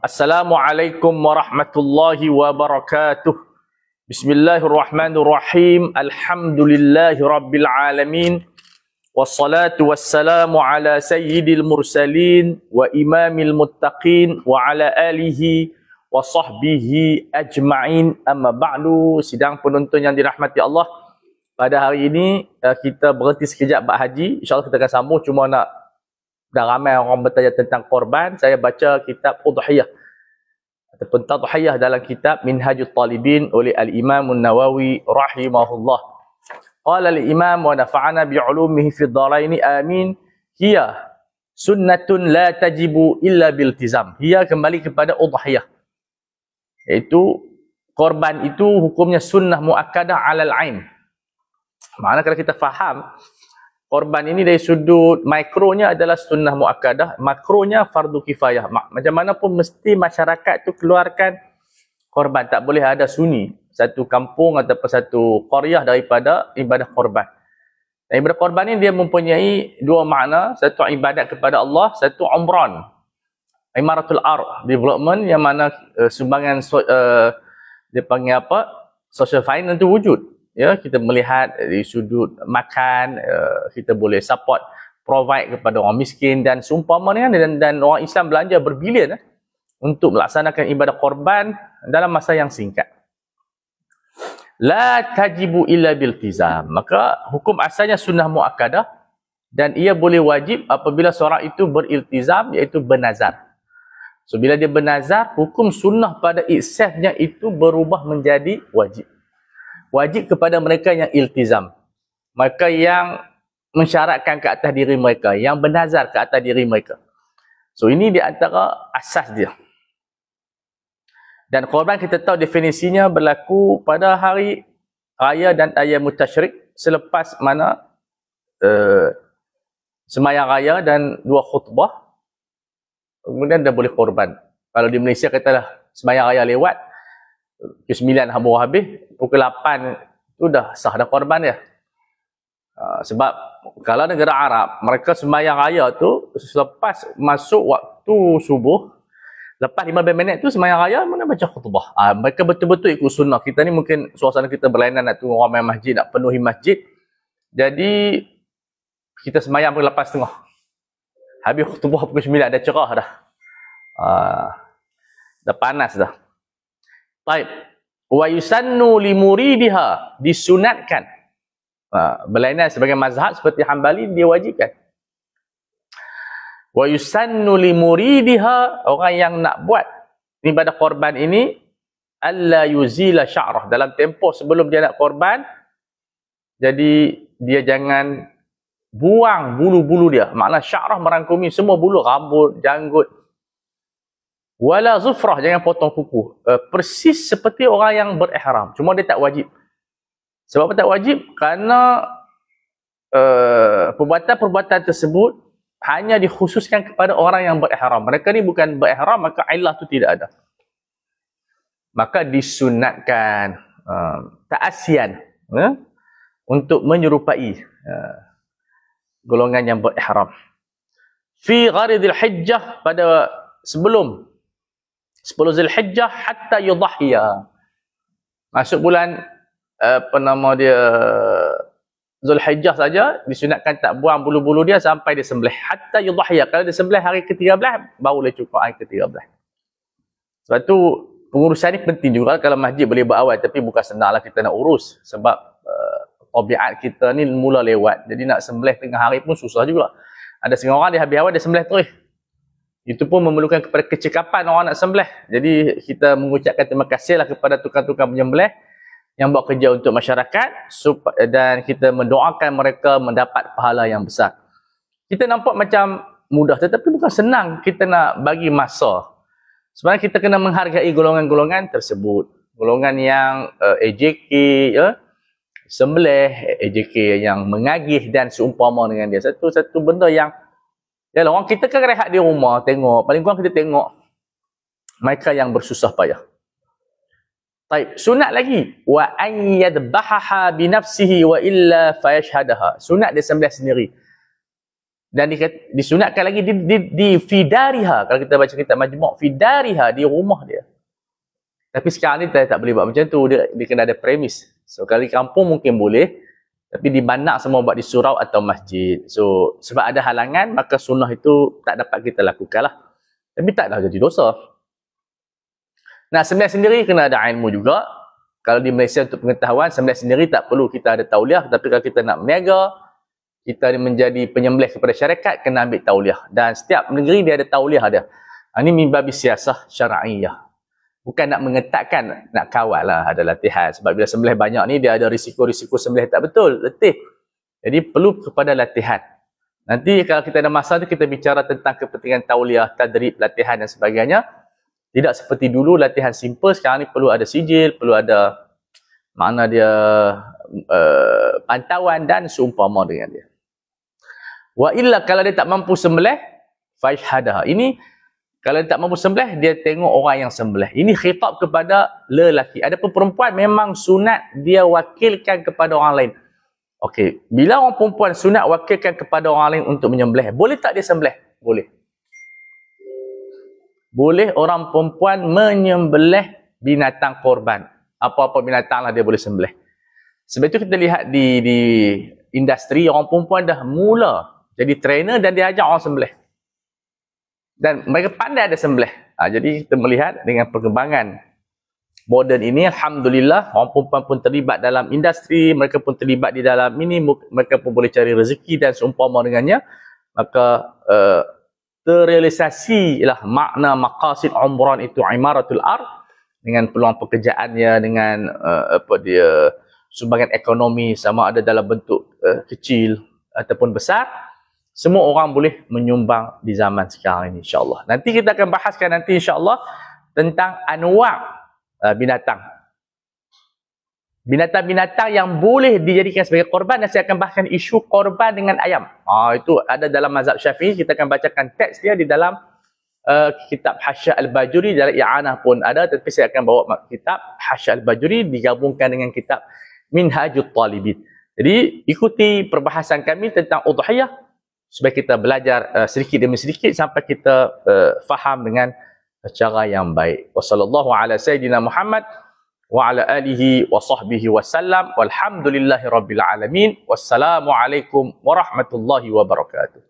Assalamualaikum warahmatullahi wabarakatuh. Bismillahirrahmanirrahim. Alhamdulillahi rabbil alamin. Wassalatu wassalamu ala sayyidil mursalin wa imamil muttaqin wa ala alihi wa sahbihi ajma'in. Amma ba'du. Sidang penonton yang dirahmati Allah, pada hari ini kita berhenti sekejap bab haji. InsyaAllah kita akan sambung, cuma nak, dah ramai orang bertanya tentang korban. Saya baca kitab Udhiyah ataupun Tadhiyah dalam kitab Minhajul Talibin oleh Al-Imam An-Nawawi rahimahullah. Qala al-Imam wa nafa'ana bi'ulumihi fi dharaini amin. Hiya sunnatun la tajibu illa biltizam. Hiya kembali kepada Udhiyah, iaitu korban itu hukumnya sunnah muakkadah alal ain. Maknanya kalau kita faham korban ini dari sudut mikronya adalah sunnah muakkadah, makronya fardu kifayah. Macam mana pun mesti masyarakat tu keluarkan korban. Tak boleh ada sunyi satu kampung ataupun satu qaryah daripada ibadah korban. Dan ibadah korban ini dia mempunyai dua makna. Satu ibadat kepada Allah, satu umran, imaratul ard, development, yang mana sumbangan dia panggil apa, social finance itu wujud. Ya, kita melihat dari sudut makan, kita boleh support, provide kepada orang miskin dan seumpamanya, dan orang Islam belanja berbilion untuk melaksanakan ibadah korban dalam masa yang singkat. La tajibu illa biltizam. Maka hukum asalnya sunnah muakkadah, dan ia boleh wajib apabila seorang itu beriltizam, iaitu bernazar. So bila dia bernazar, hukum sunnah pada itselfnya itu berubah menjadi wajib. Wajib kepada mereka yang iltizam, mereka yang mensyaratkan ke atas diri mereka, yang bernazar ke atas diri mereka. So ini di antara asas dia. Dan korban kita tahu definisinya berlaku pada hari raya dan ayam tasyrik, selepas mana sembahyang raya dan dua khutbah, kemudian dah boleh korban. Kalau di Malaysia katalah sembahyang raya lewat, pukul 9 habis, pukul 8 tu dah sah dah korban dia. Sebab kalau negara Arab, mereka sembahyang raya tu selepas masuk waktu subuh, lepas 15 minit tu sembahyang raya mana baca khutbah. Mereka betul-betul ikut sunnah. Kita ni mungkin suasana kita berlainan, nak tunggu ramai masjid, nak penuhi masjid. Jadi kita sembahyang pukul 8.30. Habis khutbah pukul 9, dah cerah dah. Dah panas dah. Baik. Wa yusannu li muridiha, disunatkan. Berlainan sebagai mazhab seperti Hambali, dia wajibkan. Wa yusannu li muridiha, orang yang nak buat ibadah korban ini, alla yuzila sya'rah, dalam tempoh sebelum dia nak korban, jadi dia jangan buang bulu-bulu dia. Makna sya'rah merangkumi semua bulu, rambut, janggut. Wala zufrah, jangan potong kuku. Persis seperti orang yang berihram, cuma dia tak wajib. Sebab apa tak wajib? Kerana perbuatan-perbuatan tersebut hanya dikhususkan kepada orang yang berihram. Mereka ni bukan berihram, maka ilah tu tidak ada. Maka disunatkan ta'asyan, untuk menyerupai golongan yang berihram. Fi gharidil hijjah, pada sebelum 10 Zulhijjah hatta yudhhiya. Masuk bulan apa nama dia, Zulhijjah saja disunatkan tak buang bulu-bulu dia sampai dia sembelih. Hatta yudhhiya. Kalau dia sembelih hari ke-13, baru boleh cukup hari ke-13. Sebab tu pengurusan ni penting juga. Kalau masjid boleh berawal, tapi bukan senanglah kita nak urus. Sebab tabiat kita ni mula lewat. Jadi nak sembelih tengah hari pun susah juga. Ada setengah orang dia habis awal dia sembelih terus. Itu pun memerlukan kepada kecekapan orang nak sembelih. Jadi kita mengucapkan terima kasihlah kepada tukang-tukang penyembelih yang buat kerja untuk masyarakat, dan kita mendoakan mereka mendapat pahala yang besar. Kita nampak macam mudah, tetapi bukan senang kita nak bagi masa. Sebenarnya kita kena menghargai golongan-golongan tersebut. Golongan yang AJK, sembelih, AJK yang mengagih dan seumpama dengan dia. Satu benda yang, yalah, orang kita kan rehat di rumah, tengok, paling kurang kita tengok mereka yang bersusah payah. Baik, sunat lagi, wa an yadbahaha bi nafsihi wa illa fayashhadaha. Sunat dia sembelih sendiri. Dan disunatkan lagi di fidariha. Kalau kita baca kitab Majmu' fidariha, di rumah dia. Tapi sekarang ni tak boleh buat macam tu. Dia kena ada premis. So kalau di kampung mungkin boleh. Tapi di bandar semua buat di surau atau masjid. So sebab ada halangan, maka sunnah itu tak dapat kita lakukan lah. Tapi taklah jadi dosa. Nah, sembelih sendiri kena ada ilmu juga. Kalau di Malaysia untuk pengetahuan, sembelih sendiri tak perlu kita ada tauliah. Tapi kalau kita nak berniaga, kita menjadi penyembelih kepada syarikat, kena ambil tauliah. Dan setiap negeri dia ada tauliah dia. Ini mimbabi siasah syara'iyah. Bukan nak mengetatkan, nak kawal lah, ada latihan. Sebab bila sembelih banyak ni, dia ada risiko-risiko sembelih tak betul, letih. Jadi perlu kepada latihan. Nanti kalau kita ada masa tu, kita bicara tentang kepentingan tauliah, tadrib, latihan dan sebagainya. Tidak seperti dulu, latihan simple. Sekarang ni perlu ada sijil, perlu ada makna dia pantauan dan seumpama dengan dia. Wa illa kalau dia tak mampu sembelih, fashhadaha. Ini kalau dia tak mampu sembelih, dia tengok orang yang sembelih. Ini khitab kepada lelaki. Adapun perempuan memang sunat dia wakilkan kepada orang lain. Okey, bila orang perempuan sunat wakilkan kepada orang lain untuk menyembelih, boleh tak dia sembelih? Boleh. Boleh orang perempuan menyembelih binatang korban. Apa-apa binatang lah dia boleh sembelih. Sebab itu kita lihat di industri, orang perempuan dah mula jadi trainer dan dia ajar orang sembelih. Dan mereka pandai ada sembelih. Jadi kita melihat dengan perkembangan moden ini, alhamdulillah, orang perempuan pun terlibat dalam industri, mereka pun terlibat di dalam ini, mereka pun boleh cari rezeki dan seumpama dengannya. Maka terrealisasilah makna maqasid umran itu imaratul ard, dengan peluang pekerjaannya, dengan sumbangan ekonomi, sama ada dalam bentuk kecil ataupun besar. Semua orang boleh menyumbang di zaman sekarang ini, insyaAllah. Nanti kita akan bahaskan nanti insyaAllah tentang anwa' binatang. Binatang-binatang yang boleh dijadikan sebagai korban, dan saya akan bahaskan isu korban dengan ayam. Itu ada dalam mazhab Syafi'i. Kita akan bacakan teks dia di dalam kitab Hasya Al-Bajuri, dalam I'anah pun ada, tapi saya akan bawa kitab Hasya Al-Bajuri digabungkan dengan kitab Minhajut Talibin. Jadi ikuti perbahasan kami tentang udhiyah supaya kita belajar sedikit demi sedikit sampai kita faham dengan cara yang baik. Wassallallahu ala sayyidina Muhammad wa ala alihi wa sahbihi wasallam walhamdulillahi rabbil alamin. Wassalamu alaikum warahmatullahi wabarakatuh.